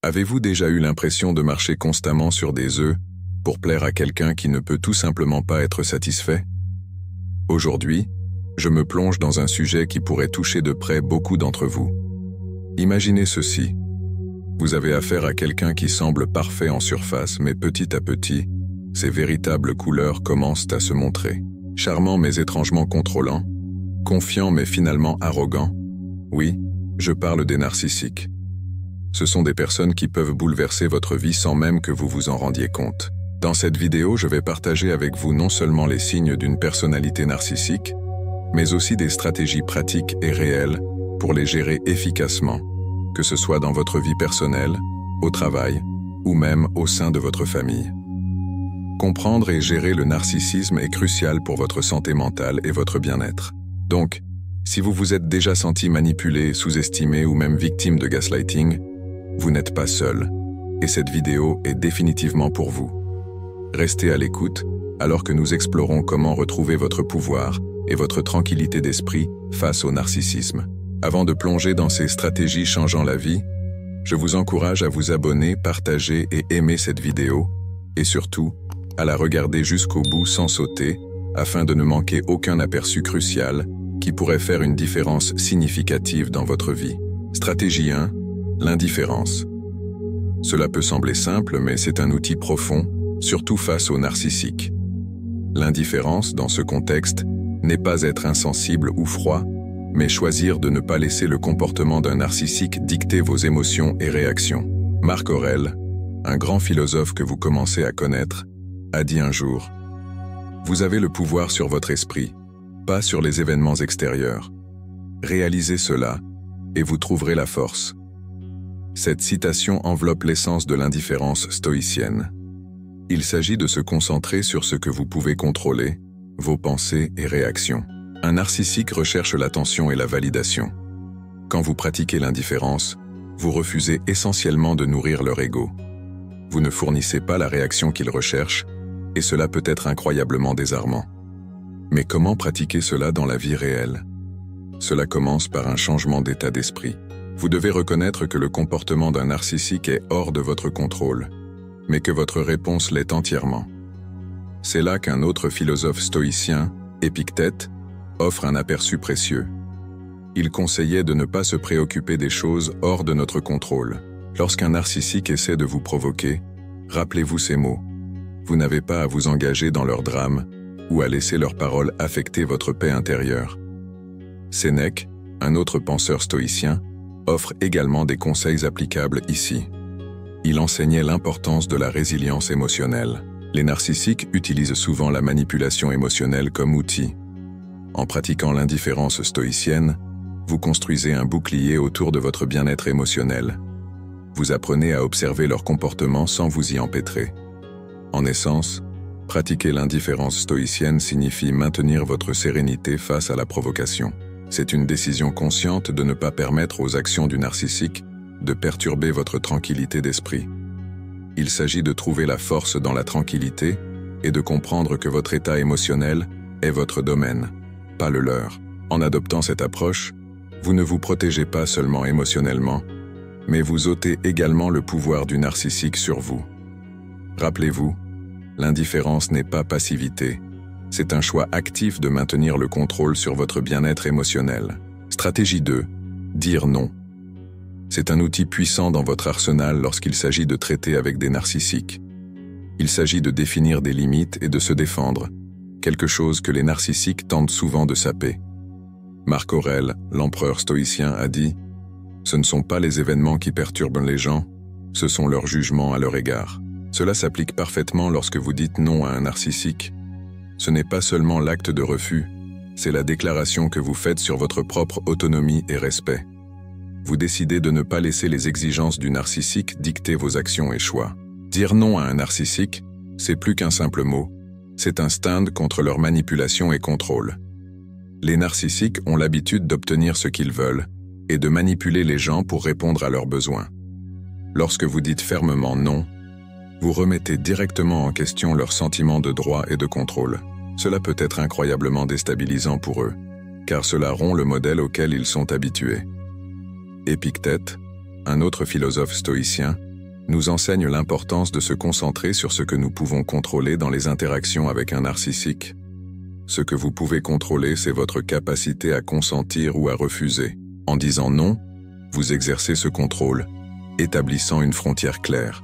Avez-vous déjà eu l'impression de marcher constamment sur des œufs pour plaire à quelqu'un qui ne peut tout simplement pas être satisfait? Aujourd'hui, je me plonge dans un sujet qui pourrait toucher de près beaucoup d'entre vous. Imaginez ceci. Vous avez affaire à quelqu'un qui semble parfait en surface, mais petit à petit, ses véritables couleurs commencent à se montrer. Charmant mais étrangement contrôlant, confiant mais finalement arrogant. Oui, je parle des narcissiques. Ce sont des personnes qui peuvent bouleverser votre vie sans même que vous vous en rendiez compte. Dans cette vidéo, je vais partager avec vous non seulement les signes d'une personnalité narcissique, mais aussi des stratégies pratiques et réelles pour les gérer efficacement, que ce soit dans votre vie personnelle, au travail ou même au sein de votre famille. Comprendre et gérer le narcissisme est crucial pour votre santé mentale et votre bien-être. Donc, si vous vous êtes déjà senti manipulé, sous-estimé ou même victime de gaslighting, vous n'êtes pas seul, et cette vidéo est définitivement pour vous. Restez à l'écoute, alors que nous explorons comment retrouver votre pouvoir et votre tranquillité d'esprit face au narcissisme. Avant de plonger dans ces stratégies changeant la vie, je vous encourage à vous abonner, partager et aimer cette vidéo, et surtout, à la regarder jusqu'au bout sans sauter, afin de ne manquer aucun aperçu crucial qui pourrait faire une différence significative dans votre vie. Stratégie 1. L'indifférence. Cela peut sembler simple, mais c'est un outil profond, surtout face aux narcissiques. L'indifférence, dans ce contexte, n'est pas être insensible ou froid, mais choisir de ne pas laisser le comportement d'un narcissique dicter vos émotions et réactions. Marc Aurèle, un grand philosophe que vous commencez à connaître, a dit un jour « Vous avez le pouvoir sur votre esprit, pas sur les événements extérieurs. Réalisez cela, et vous trouverez la force. » Cette citation enveloppe l'essence de l'indifférence stoïcienne. Il s'agit de se concentrer sur ce que vous pouvez contrôler, vos pensées et réactions. Un narcissique recherche l'attention et la validation. Quand vous pratiquez l'indifférence, vous refusez essentiellement de nourrir leur ego. Vous ne fournissez pas la réaction qu'ils recherchent, et cela peut être incroyablement désarmant. Mais comment pratiquer cela dans la vie réelle? Cela commence par un changement d'état d'esprit. Vous devez reconnaître que le comportement d'un narcissique est hors de votre contrôle, mais que votre réponse l'est entièrement. C'est là qu'un autre philosophe stoïcien, Épictète, offre un aperçu précieux. Il conseillait de ne pas se préoccuper des choses hors de notre contrôle. Lorsqu'un narcissique essaie de vous provoquer, rappelez-vous ces mots. Vous n'avez pas à vous engager dans leur drame ou à laisser leurs paroles affecter votre paix intérieure. Sénèque, un autre penseur stoïcien, offre également des conseils applicables ici. Il enseignait l'importance de la résilience émotionnelle. Les narcissiques utilisent souvent la manipulation émotionnelle comme outil. En pratiquant l'indifférence stoïcienne, vous construisez un bouclier autour de votre bien-être émotionnel. Vous apprenez à observer leur comportement sans vous y empêtrer. En essence, pratiquer l'indifférence stoïcienne signifie maintenir votre sérénité face à la provocation. C'est une décision consciente de ne pas permettre aux actions du narcissique de perturber votre tranquillité d'esprit. Il s'agit de trouver la force dans la tranquillité et de comprendre que votre état émotionnel est votre domaine, pas le leur. En adoptant cette approche, vous ne vous protégez pas seulement émotionnellement, mais vous ôtez également le pouvoir du narcissique sur vous. Rappelez-vous, l'indifférence n'est pas passivité. C'est un choix actif de maintenir le contrôle sur votre bien-être émotionnel. Stratégie 2. Dire non. C'est un outil puissant dans votre arsenal lorsqu'il s'agit de traiter avec des narcissiques. Il s'agit de définir des limites et de se défendre, quelque chose que les narcissiques tentent souvent de saper. Marc Aurèle, l'empereur stoïcien, a dit « Ce ne sont pas les événements qui perturbent les gens, ce sont leurs jugements à leur égard. » Cela s'applique parfaitement lorsque vous dites non à un narcissique. Ce n'est pas seulement l'acte de refus, c'est la déclaration que vous faites sur votre propre autonomie et respect. Vous décidez de ne pas laisser les exigences du narcissique dicter vos actions et choix. Dire non à un narcissique, c'est plus qu'un simple mot, c'est un stand contre leur manipulation et contrôle. Les narcissiques ont l'habitude d'obtenir ce qu'ils veulent et de manipuler les gens pour répondre à leurs besoins. Lorsque vous dites fermement non, vous remettez directement en question leur sentiment de droit et de contrôle. Cela peut être incroyablement déstabilisant pour eux, car cela rompt le modèle auquel ils sont habitués. Épictète, un autre philosophe stoïcien, nous enseigne l'importance de se concentrer sur ce que nous pouvons contrôler dans les interactions avec un narcissique. Ce que vous pouvez contrôler, c'est votre capacité à consentir ou à refuser. En disant non, vous exercez ce contrôle, établissant une frontière claire.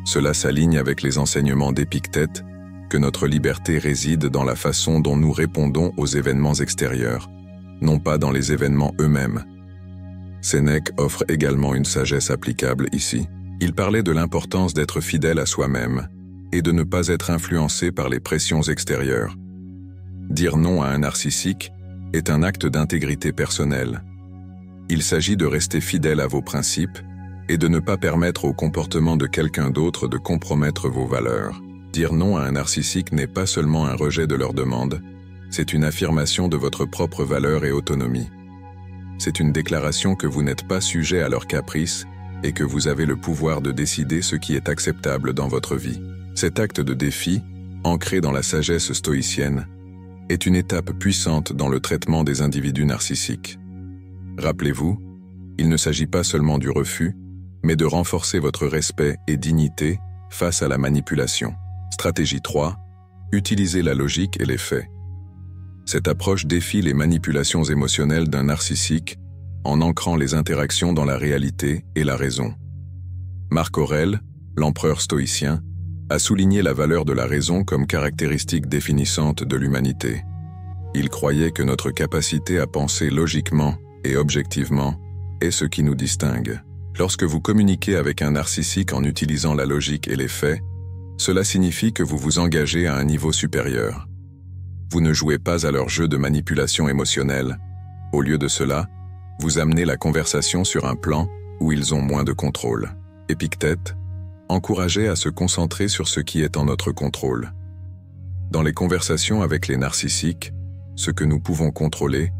Cela s'aligne avec les enseignements d'Épictète, que notre liberté réside dans la façon dont nous répondons aux événements extérieurs, non pas dans les événements eux-mêmes. Sénèque offre également une sagesse applicable ici. Il parlait de l'importance d'être fidèle à soi-même et de ne pas être influencé par les pressions extérieures. Dire non à un narcissique est un acte d'intégrité personnelle. Il s'agit de rester fidèle à vos principes et de ne pas permettre au comportement de quelqu'un d'autre de compromettre vos valeurs. Dire non à un narcissique n'est pas seulement un rejet de leur demande, c'est une affirmation de votre propre valeur et autonomie. C'est une déclaration que vous n'êtes pas sujet à leurs caprices et que vous avez le pouvoir de décider ce qui est acceptable dans votre vie. Cet acte de défi, ancré dans la sagesse stoïcienne, est une étape puissante dans le traitement des individus narcissiques. Rappelez-vous, il ne s'agit pas seulement du refus, mais de renforcer votre respect et dignité face à la manipulation. Stratégie 3. Utilisez la logique et les faits. Cette approche défie les manipulations émotionnelles d'un narcissique en ancrant les interactions dans la réalité et la raison. Marc Aurèle, l'empereur stoïcien, a souligné la valeur de la raison comme caractéristique définissante de l'humanité. Il croyait que notre capacité à penser logiquement et objectivement est ce qui nous distingue. Lorsque vous communiquez avec un narcissique en utilisant la logique et les faits, cela signifie que vous vous engagez à un niveau supérieur. Vous ne jouez pas à leur jeu de manipulation émotionnelle. Au lieu de cela, vous amenez la conversation sur un plan où ils ont moins de contrôle. Épictète encourageait à se concentrer sur ce qui est en notre contrôle. Dans les conversations avec les narcissiques, ce que nous pouvons contrôler,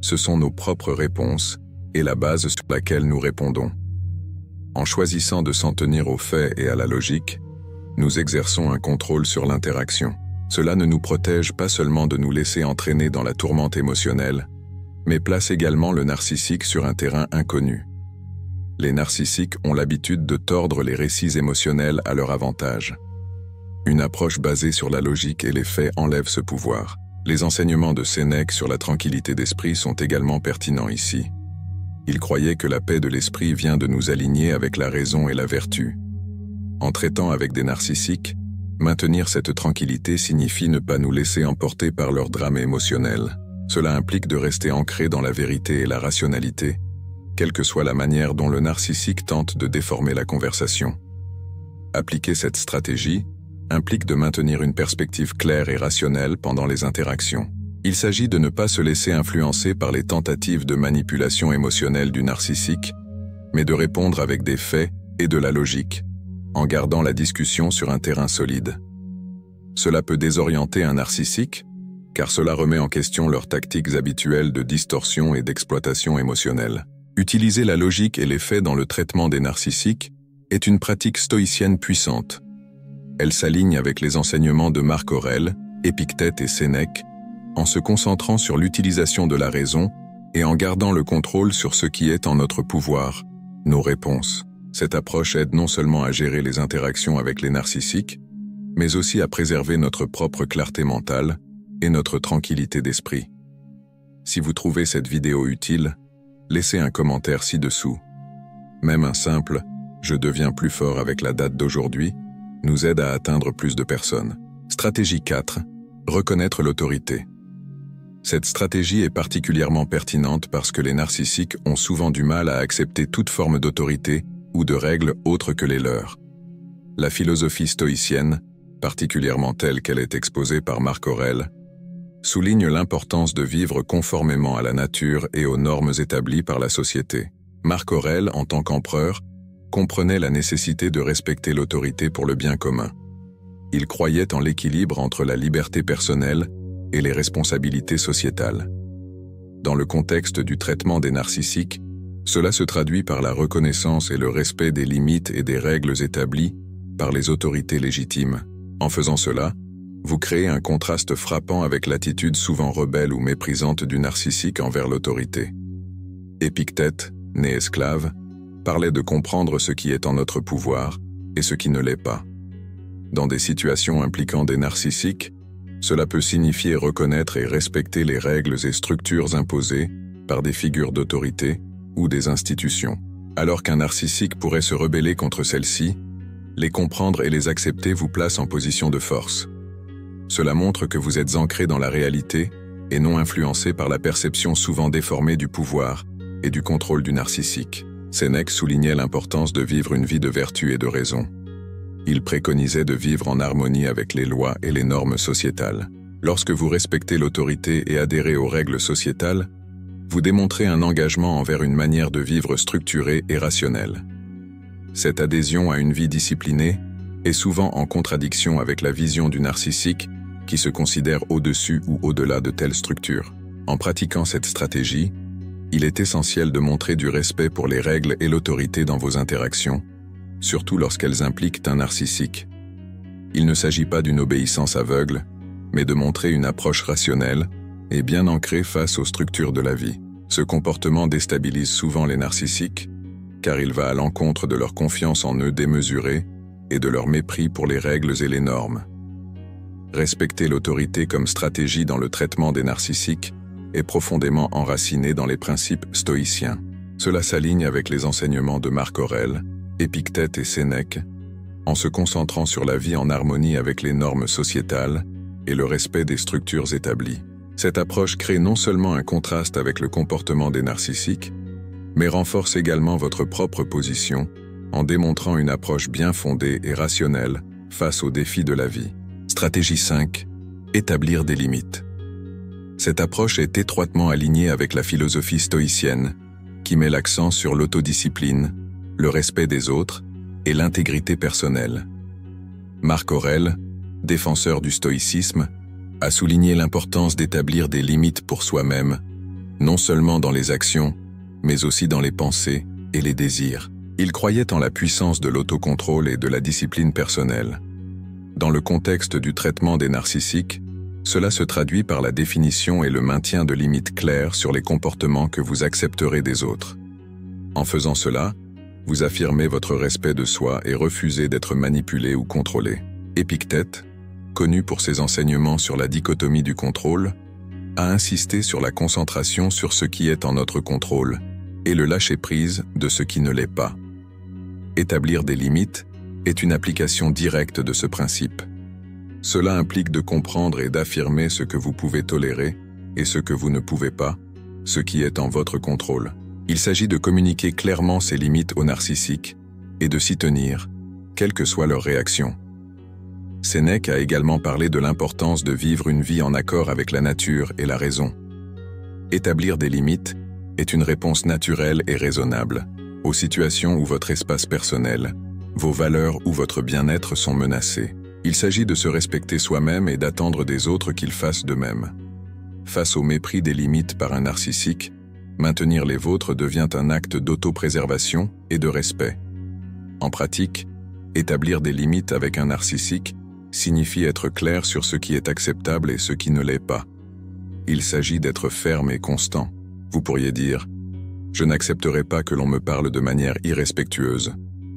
ce sont nos propres réponses et la base sur laquelle nous répondons. En choisissant de s'en tenir aux faits et à la logique, nous exerçons un contrôle sur l'interaction. Cela ne nous protège pas seulement de nous laisser entraîner dans la tourmente émotionnelle, mais place également le narcissique sur un terrain inconnu. Les narcissiques ont l'habitude de tordre les récits émotionnels à leur avantage. Une approche basée sur la logique et les faits enlève ce pouvoir. Les enseignements de Sénèque sur la tranquillité d'esprit sont également pertinents ici. Il croyait que la paix de l'esprit vient de nous aligner avec la raison et la vertu. En traitant avec des narcissiques, maintenir cette tranquillité signifie ne pas nous laisser emporter par leur drame émotionnel. Cela implique de rester ancré dans la vérité et la rationalité, quelle que soit la manière dont le narcissique tente de déformer la conversation. Appliquer cette stratégie implique de maintenir une perspective claire et rationnelle pendant les interactions. Il s'agit de ne pas se laisser influencer par les tentatives de manipulation émotionnelle du narcissique, mais de répondre avec des faits et de la logique, en gardant la discussion sur un terrain solide. Cela peut désorienter un narcissique, car cela remet en question leurs tactiques habituelles de distorsion et d'exploitation émotionnelle. Utiliser la logique et les faits dans le traitement des narcissiques est une pratique stoïcienne puissante. Elle s'aligne avec les enseignements de Marc Aurèle, Épictète et Sénèque, en se concentrant sur l'utilisation de la raison et en gardant le contrôle sur ce qui est en notre pouvoir, nos réponses. Cette approche aide non seulement à gérer les interactions avec les narcissiques, mais aussi à préserver notre propre clarté mentale et notre tranquillité d'esprit. Si vous trouvez cette vidéo utile, laissez un commentaire ci-dessous. Même un simple « Je deviens plus fort avec la date d'aujourd'hui » nous aide à atteindre plus de personnes. Stratégie 4. Reconnaître l'autorité. Cette stratégie est particulièrement pertinente parce que les narcissiques ont souvent du mal à accepter toute forme d'autorité ou de règles autres que les leurs. La philosophie stoïcienne, particulièrement telle qu'elle est exposée par Marc Aurèle, souligne l'importance de vivre conformément à la nature et aux normes établies par la société. Marc Aurèle, en tant qu'empereur, comprenait la nécessité de respecter l'autorité pour le bien commun. Il croyait en l'équilibre entre la liberté personnelle et les responsabilités sociétales. Dans le contexte du traitement des narcissiques, cela se traduit par la reconnaissance et le respect des limites et des règles établies par les autorités légitimes. En faisant cela, vous créez un contraste frappant avec l'attitude souvent rebelle ou méprisante du narcissique envers l'autorité. Épictète, né esclave, parlait de comprendre ce qui est en notre pouvoir et ce qui ne l'est pas. Dans des situations impliquant des narcissiques, cela peut signifier reconnaître et respecter les règles et structures imposées par des figures d'autorité ou des institutions. Alors qu'un narcissique pourrait se rebeller contre celles-ci, les comprendre et les accepter vous place en position de force. Cela montre que vous êtes ancré dans la réalité et non influencé par la perception souvent déformée du pouvoir et du contrôle du narcissique. Sénèque soulignait l'importance de vivre une vie de vertu et de raison. Il préconisait de vivre en harmonie avec les lois et les normes sociétales. Lorsque vous respectez l'autorité et adhérez aux règles sociétales, vous démontrez un engagement envers une manière de vivre structurée et rationnelle. Cette adhésion à une vie disciplinée est souvent en contradiction avec la vision du narcissique qui se considère au-dessus ou au-delà de telles structures. En pratiquant cette stratégie, il est essentiel de montrer du respect pour les règles et l'autorité dans vos interactions, surtout lorsqu'elles impliquent un narcissique. Il ne s'agit pas d'une obéissance aveugle, mais de montrer une approche rationnelle et bien ancrée face aux structures de la vie. Ce comportement déstabilise souvent les narcissiques, car il va à l'encontre de leur confiance en eux démesurée et de leur mépris pour les règles et les normes. Respecter l'autorité comme stratégie dans le traitement des narcissiques est profondément enraciné dans les principes stoïciens. Cela s'aligne avec les enseignements de Marc Aurèle, Épictète et Sénèque, en se concentrant sur la vie en harmonie avec les normes sociétales et le respect des structures établies. Cette approche crée non seulement un contraste avec le comportement des narcissiques, mais renforce également votre propre position en démontrant une approche bien fondée et rationnelle face aux défis de la vie. Stratégie 5. Établir des limites. Cette approche est étroitement alignée avec la philosophie stoïcienne, qui met l'accent sur l'autodiscipline, le respect des autres et l'intégrité personnelle. Marc Aurèle, défenseur du stoïcisme, a souligné l'importance d'établir des limites pour soi-même, non seulement dans les actions, mais aussi dans les pensées et les désirs. Il croyait en la puissance de l'autocontrôle et de la discipline personnelle. Dans le contexte du traitement des narcissiques, cela se traduit par la définition et le maintien de limites claires sur les comportements que vous accepterez des autres. En faisant cela, vous affirmez votre respect de soi et refusez d'être manipulé ou contrôlé. Épictète, connu pour ses enseignements sur la dichotomie du contrôle, a insisté sur la concentration sur ce qui est en notre contrôle et le lâcher-prise de ce qui ne l'est pas. Établir des limites est une application directe de ce principe. Cela implique de comprendre et d'affirmer ce que vous pouvez tolérer et ce que vous ne pouvez pas, ce qui est en votre contrôle. Il s'agit de communiquer clairement ces limites aux narcissiques et de s'y tenir, quelle que soit leur réaction. Sénèque a également parlé de l'importance de vivre une vie en accord avec la nature et la raison. Établir des limites est une réponse naturelle et raisonnable aux situations où votre espace personnel, vos valeurs ou votre bien-être sont menacés. Il s'agit de se respecter soi-même et d'attendre des autres qu'ils fassent de même. Face au mépris des limites par un narcissique, maintenir les vôtres devient un acte d'autopréservation et de respect. En pratique, établir des limites avec un narcissique signifie être clair sur ce qui est acceptable et ce qui ne l'est pas. Il s'agit d'être ferme et constant. Vous pourriez dire « Je n'accepterai pas que l'on me parle de manière irrespectueuse »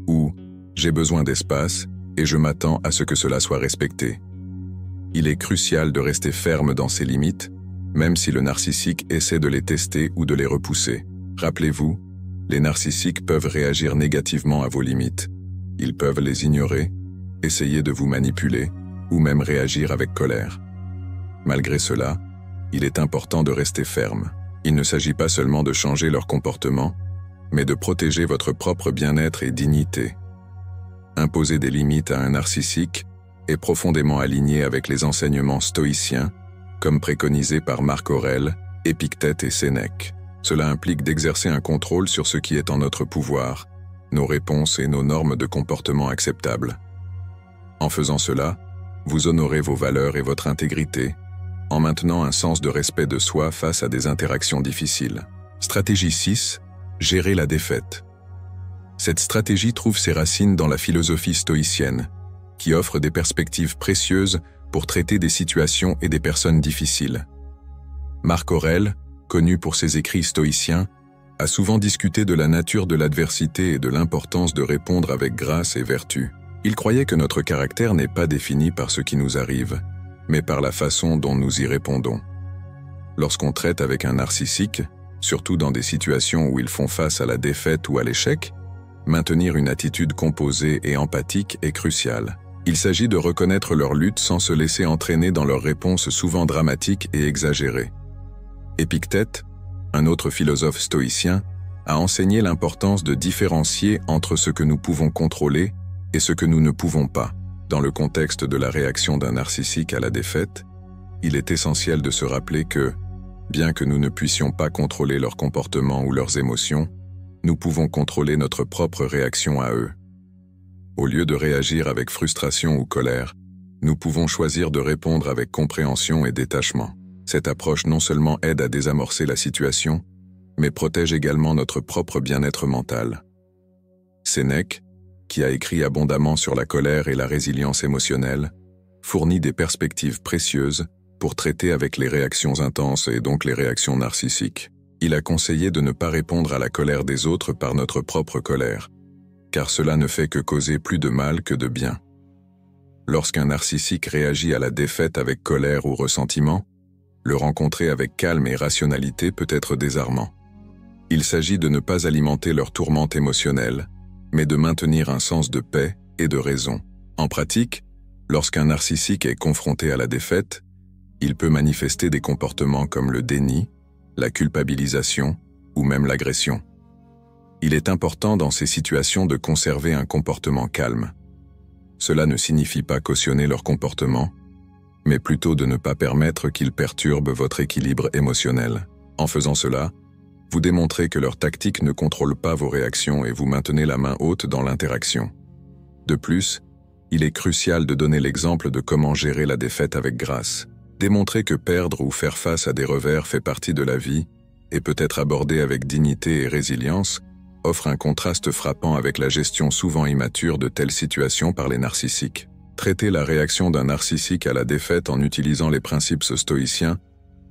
ou « J'ai besoin d'espace et je m'attends à ce que cela soit respecté ». Il est crucial de rester ferme dans ces limites, même si le narcissique essaie de les tester ou de les repousser. Rappelez-vous, les narcissiques peuvent réagir négativement à vos limites. Ils peuvent les ignorer, essayer de vous manipuler, ou même réagir avec colère. Malgré cela, il est important de rester ferme. Il ne s'agit pas seulement de changer leur comportement, mais de protéger votre propre bien-être et dignité. Imposer des limites à un narcissique est profondément aligné avec les enseignements stoïciens, comme préconisé par Marc Aurèle, Épictète et Sénèque. Cela implique d'exercer un contrôle sur ce qui est en notre pouvoir, nos réponses et nos normes de comportement acceptables. En faisant cela, vous honorez vos valeurs et votre intégrité, en maintenant un sens de respect de soi face à des interactions difficiles. Stratégie 6. Gérer la défaite. Cette stratégie trouve ses racines dans la philosophie stoïcienne, qui offre des perspectives précieuses pour traiter des situations et des personnes difficiles. Marc Aurèle, connu pour ses écrits stoïciens, a souvent discuté de la nature de l'adversité et de l'importance de répondre avec grâce et vertu. Il croyait que notre caractère n'est pas défini par ce qui nous arrive, mais par la façon dont nous y répondons. Lorsqu'on traite avec un narcissique, surtout dans des situations où ils font face à la défaite ou à l'échec, maintenir une attitude composée et empathique est crucial. Il s'agit de reconnaître leur lutte sans se laisser entraîner dans leurs réponses souvent dramatiques et exagérées. Épictète, un autre philosophe stoïcien, a enseigné l'importance de différencier entre ce que nous pouvons contrôler et ce que nous ne pouvons pas. Dans le contexte de la réaction d'un narcissique à la défaite, il est essentiel de se rappeler que, bien que nous ne puissions pas contrôler leur comportement ou leurs émotions, nous pouvons contrôler notre propre réaction à eux. Au lieu de réagir avec frustration ou colère, nous pouvons choisir de répondre avec compréhension et détachement. Cette approche non seulement aide à désamorcer la situation, mais protège également notre propre bien-être mental. Sénèque, qui a écrit abondamment sur la colère et la résilience émotionnelle, fournit des perspectives précieuses pour traiter avec les réactions intenses et donc les réactions narcissiques. Il a conseillé de ne pas répondre à la colère des autres par notre propre colère, car cela ne fait que causer plus de mal que de bien. Lorsqu'un narcissique réagit à la défaite avec colère ou ressentiment, le rencontrer avec calme et rationalité peut être désarmant. Il s'agit de ne pas alimenter leur tourmente émotionnelle, mais de maintenir un sens de paix et de raison. En pratique, lorsqu'un narcissique est confronté à la défaite, il peut manifester des comportements comme le déni, la culpabilisation ou même l'agression. Il est important dans ces situations de conserver un comportement calme. Cela ne signifie pas cautionner leur comportement, mais plutôt de ne pas permettre qu'ils perturbent votre équilibre émotionnel. En faisant cela, vous démontrez que leur tactique ne contrôle pas vos réactions et vous maintenez la main haute dans l'interaction. De plus, il est crucial de donner l'exemple de comment gérer la défaite avec grâce. Démontrer que perdre ou faire face à des revers fait partie de la vie et peut être abordé avec dignité et résilience offre un contraste frappant avec la gestion souvent immature de telles situations par les narcissiques. Traiter la réaction d'un narcissique à la défaite en utilisant les principes stoïciens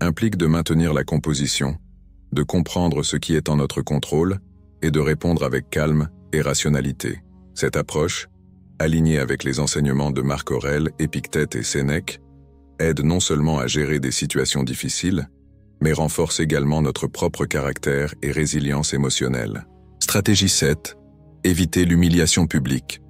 implique de maintenir la composition, de comprendre ce qui est en notre contrôle et de répondre avec calme et rationalité. Cette approche, alignée avec les enseignements de Marc Aurèle, Épictète et Sénèque, aide non seulement à gérer des situations difficiles, mais renforce également notre propre caractère et résilience émotionnelle. Stratégie 7. Éviter l'humiliation publique.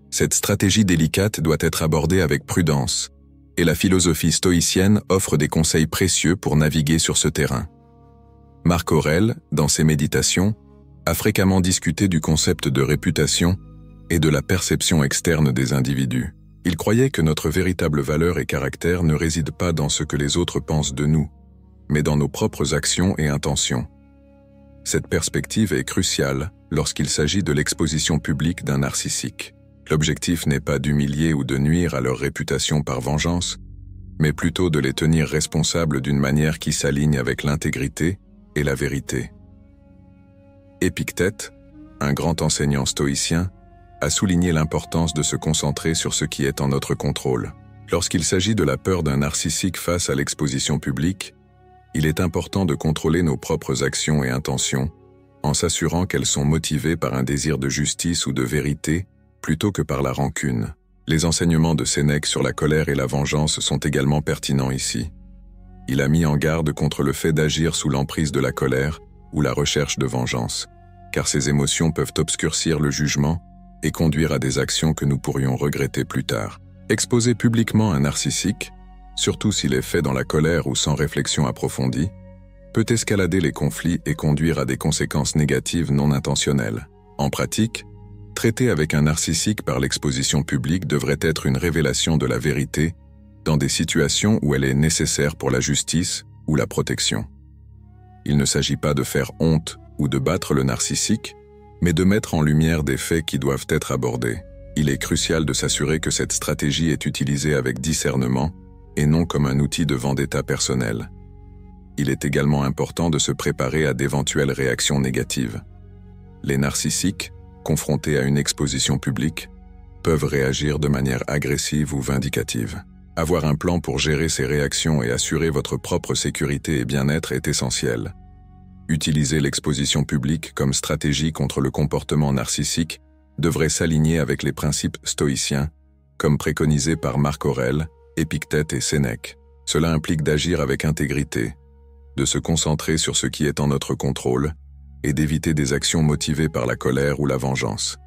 Cette stratégie délicate doit être abordée avec prudence, et la philosophie stoïcienne offre des conseils précieux pour naviguer sur ce terrain. Marc Aurèle, dans ses méditations, a fréquemment discuté du concept de réputation et de la perception externe des individus. Il croyait que notre véritable valeur et caractère ne résident pas dans ce que les autres pensent de nous, mais dans nos propres actions et intentions. Cette perspective est cruciale lorsqu'il s'agit de l'exposition publique d'un narcissique. L'objectif n'est pas d'humilier ou de nuire à leur réputation par vengeance, mais plutôt de les tenir responsables d'une manière qui s'aligne avec l'intégrité et la vérité. Épictète, un grand enseignant stoïcien, a souligné l'importance de se concentrer sur ce qui est en notre contrôle. Lorsqu'il s'agit de la peur d'un narcissique face à l'exposition publique, il est important de contrôler nos propres actions et intentions, en s'assurant qu'elles sont motivées par un désir de justice ou de vérité, plutôt que par la rancune. Les enseignements de Sénèque sur la colère et la vengeance sont également pertinents ici. Il a mis en garde contre le fait d'agir sous l'emprise de la colère ou la recherche de vengeance, car ces émotions peuvent obscurcir le jugement et conduire à des actions que nous pourrions regretter plus tard. Exposer publiquement un narcissique, surtout s'il est fait dans la colère ou sans réflexion approfondie, peut escalader les conflits et conduire à des conséquences négatives non intentionnelles. En pratique, traiter avec un narcissique par l'exposition publique devrait être une révélation de la vérité dans des situations où elle est nécessaire pour la justice ou la protection. Il ne s'agit pas de faire honte ou de battre le narcissique, mais de mettre en lumière des faits qui doivent être abordés. Il est crucial de s'assurer que cette stratégie est utilisée avec discernement et non comme un outil de vendetta personnel. Il est également important de se préparer à d'éventuelles réactions négatives. Les narcissiques, confrontés à une exposition publique, peuvent réagir de manière agressive ou vindicative. Avoir un plan pour gérer ces réactions et assurer votre propre sécurité et bien-être est essentiel. Utiliser l'exposition publique comme stratégie contre le comportement narcissique devrait s'aligner avec les principes stoïciens, comme préconisé par Marc Aurèle, Épictète et Sénèque. Cela implique d'agir avec intégrité, de se concentrer sur ce qui est en notre contrôle et d'éviter des actions motivées par la colère ou la vengeance.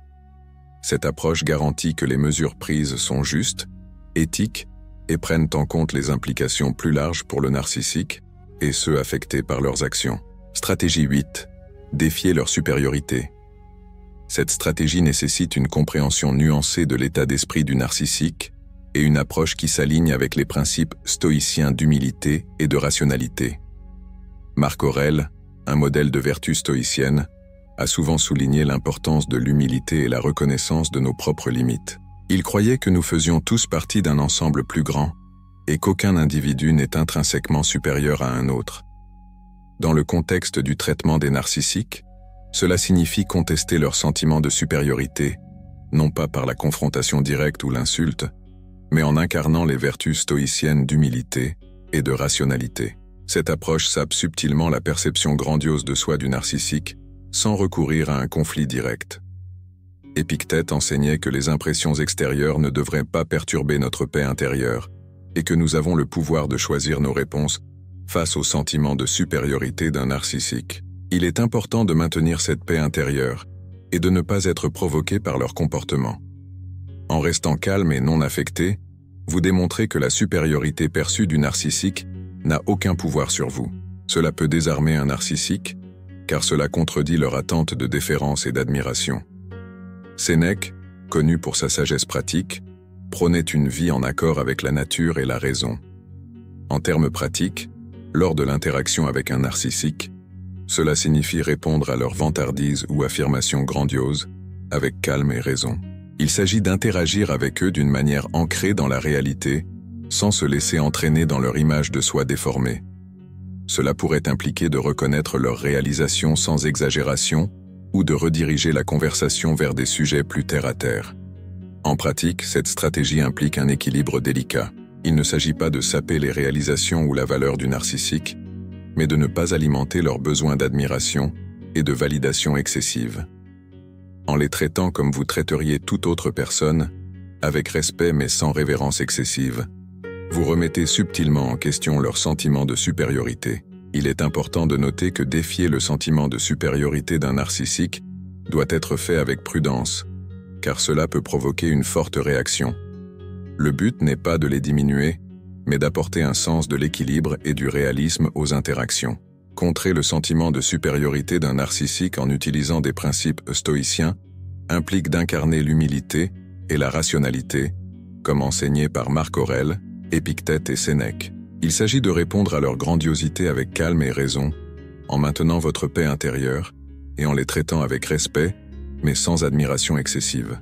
Cette approche garantit que les mesures prises sont justes, éthiques et prennent en compte les implications plus larges pour le narcissique et ceux affectés par leurs actions. Stratégie 8. Défier leur supériorité. Cette stratégie nécessite une compréhension nuancée de l'état d'esprit du narcissique et une approche qui s'aligne avec les principes stoïciens d'humilité et de rationalité. Marc Aurèle, un modèle de vertu stoïcienne, a souvent souligné l'importance de l'humilité et la reconnaissance de nos propres limites. Il croyait que nous faisions tous partie d'un ensemble plus grand et qu'aucun individu n'est intrinsèquement supérieur à un autre. Dans le contexte du traitement des narcissiques, cela signifie contester leur sentiment de supériorité, non pas par la confrontation directe ou l'insulte, mais en incarnant les vertus stoïciennes d'humilité et de rationalité. Cette approche sape subtilement la perception grandiose de soi du narcissique, sans recourir à un conflit direct. Épictète enseignait que les impressions extérieures ne devraient pas perturber notre paix intérieure, et que nous avons le pouvoir de choisir nos réponses face au sentiment de supériorité d'un narcissique. Il est important de maintenir cette paix intérieure et de ne pas être provoqué par leur comportement. En restant calme et non affecté, vous démontrez que la supériorité perçue du narcissique n'a aucun pouvoir sur vous. Cela peut désarmer un narcissique, car cela contredit leur attente de déférence et d'admiration. Sénèque, connu pour sa sagesse pratique, prônait une vie en accord avec la nature et la raison. En termes pratiques, lors de l'interaction avec un narcissique, cela signifie répondre à leur vantardise ou affirmation grandiose, avec calme et raison. Il s'agit d'interagir avec eux d'une manière ancrée dans la réalité, sans se laisser entraîner dans leur image de soi déformée. Cela pourrait impliquer de reconnaître leurs réalisations sans exagération ou de rediriger la conversation vers des sujets plus terre-à-terre. En pratique, cette stratégie implique un équilibre délicat. Il ne s'agit pas de saper les réalisations ou la valeur du narcissique, mais de ne pas alimenter leurs besoins d'admiration et de validation excessive. En les traitant comme vous traiteriez toute autre personne, avec respect mais sans révérence excessive, vous remettez subtilement en question leur sentiment de supériorité. Il est important de noter que défier le sentiment de supériorité d'un narcissique doit être fait avec prudence, car cela peut provoquer une forte réaction. Le but n'est pas de les diminuer, mais d'apporter un sens de l'équilibre et du réalisme aux interactions. Contrer le sentiment de supériorité d'un narcissique en utilisant des principes stoïciens implique d'incarner l'humilité et la rationalité, comme enseigné par Marc Aurèle, Épictète et Sénèque. Il s'agit de répondre à leur grandiosité avec calme et raison, en maintenant votre paix intérieure et en les traitant avec respect, mais sans admiration excessive.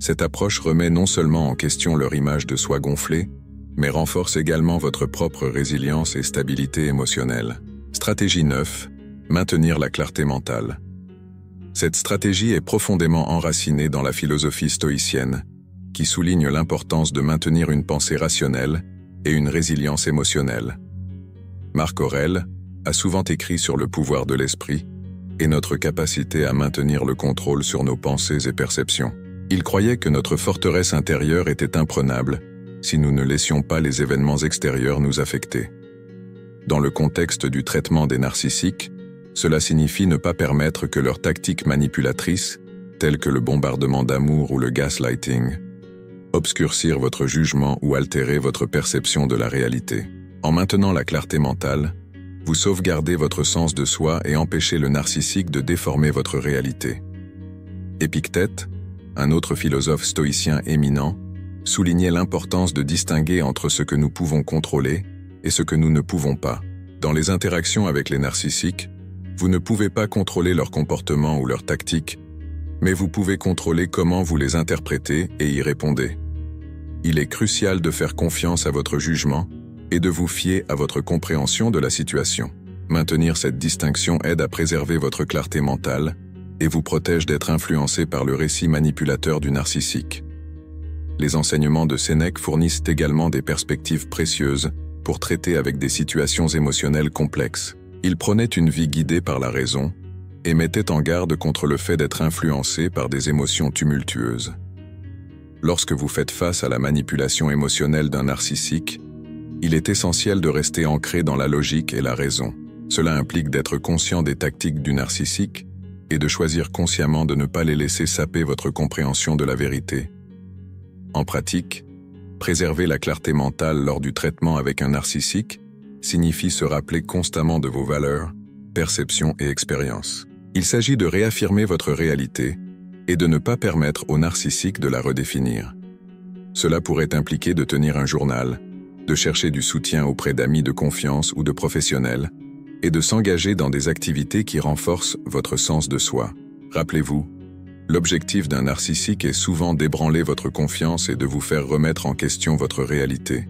Cette approche remet non seulement en question leur image de soi gonflée, mais renforce également votre propre résilience et stabilité émotionnelle. Stratégie 9. Maintenir la clarté mentale. Cette stratégie est profondément enracinée dans la philosophie stoïcienne, qui souligne l'importance de maintenir une pensée rationnelle et une résilience émotionnelle. Marc Aurèle a souvent écrit sur le pouvoir de l'esprit et notre capacité à maintenir le contrôle sur nos pensées et perceptions. Il croyait que notre forteresse intérieure était imprenable si nous ne laissions pas les événements extérieurs nous affecter. Dans le contexte du traitement des narcissiques, cela signifie ne pas permettre que leurs tactiques manipulatrices, telles que le bombardement d'amour ou le gaslighting, obscurcir votre jugement ou altérer votre perception de la réalité. En maintenant la clarté mentale, vous sauvegardez votre sens de soi et empêchez le narcissique de déformer votre réalité. Épictète, un autre philosophe stoïcien éminent, soulignait l'importance de distinguer entre ce que nous pouvons contrôler et ce que nous ne pouvons pas. Dans les interactions avec les narcissiques, vous ne pouvez pas contrôler leur comportement ou leur tactique, mais vous pouvez contrôler comment vous les interprétez et y répondez. Il est crucial de faire confiance à votre jugement et de vous fier à votre compréhension de la situation. Maintenir cette distinction aide à préserver votre clarté mentale et vous protège d'être influencé par le récit manipulateur du narcissique. Les enseignements de Sénèque fournissent également des perspectives précieuses pour traiter avec des situations émotionnelles complexes. Il prônait une vie guidée par la raison et mettait en garde contre le fait d'être influencé par des émotions tumultueuses. Lorsque vous faites face à la manipulation émotionnelle d'un narcissique, il est essentiel de rester ancré dans la logique et la raison. Cela implique d'être conscient des tactiques du narcissique et de choisir consciemment de ne pas les laisser saper votre compréhension de la vérité. En pratique, préserver la clarté mentale lors du traitement avec un narcissique signifie se rappeler constamment de vos valeurs, perceptions et expériences. Il s'agit de réaffirmer votre réalité et de ne pas permettre au narcissique de la redéfinir. Cela pourrait impliquer de tenir un journal, de chercher du soutien auprès d'amis de confiance ou de professionnels, et de s'engager dans des activités qui renforcent votre sens de soi. Rappelez-vous, l'objectif d'un narcissique est souvent d'ébranler votre confiance et de vous faire remettre en question votre réalité.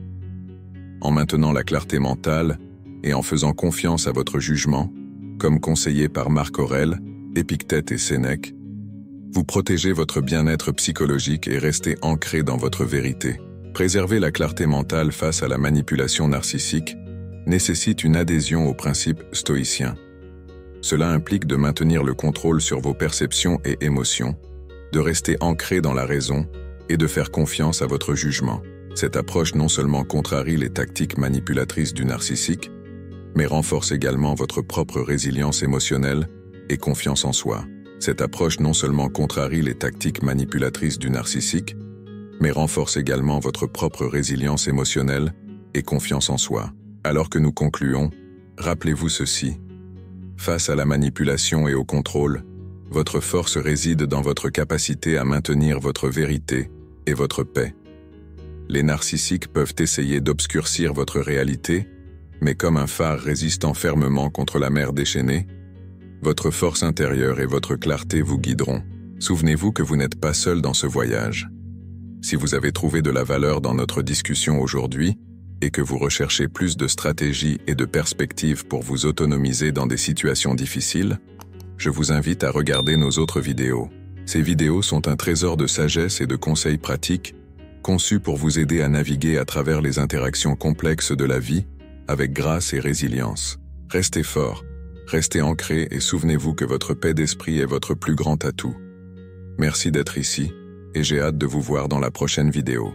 En maintenant la clarté mentale et en faisant confiance à votre jugement, comme conseillé par Marc Aurèle, Épictète et Sénèque, vous protégez votre bien-être psychologique et restez ancré dans votre vérité. Préserver la clarté mentale face à la manipulation narcissique nécessite une adhésion aux principes stoïciens. Cela implique de maintenir le contrôle sur vos perceptions et émotions, de rester ancré dans la raison et de faire confiance à votre jugement. Cette approche non seulement contrarie les tactiques manipulatrices du narcissique, mais renforce également votre propre résilience émotionnelle et confiance en soi. Cette approche non seulement contrarie les tactiques manipulatrices du narcissique, mais renforce également votre propre résilience émotionnelle et confiance en soi. Alors que nous concluons, rappelez-vous ceci. Face à la manipulation et au contrôle, votre force réside dans votre capacité à maintenir votre vérité et votre paix. Les narcissiques peuvent essayer d'obscurcir votre réalité, mais comme un phare résistant fermement contre la mer déchaînée, votre force intérieure et votre clarté vous guideront. Souvenez-vous que vous n'êtes pas seul dans ce voyage. Si vous avez trouvé de la valeur dans notre discussion aujourd'hui et que vous recherchez plus de stratégies et de perspectives pour vous autonomiser dans des situations difficiles, je vous invite à regarder nos autres vidéos. Ces vidéos sont un trésor de sagesse et de conseils pratiques conçus pour vous aider à naviguer à travers les interactions complexes de la vie avec grâce et résilience. Restez fort, restez ancré et souvenez-vous que votre paix d'esprit est votre plus grand atout. Merci d'être ici et j'ai hâte de vous voir dans la prochaine vidéo.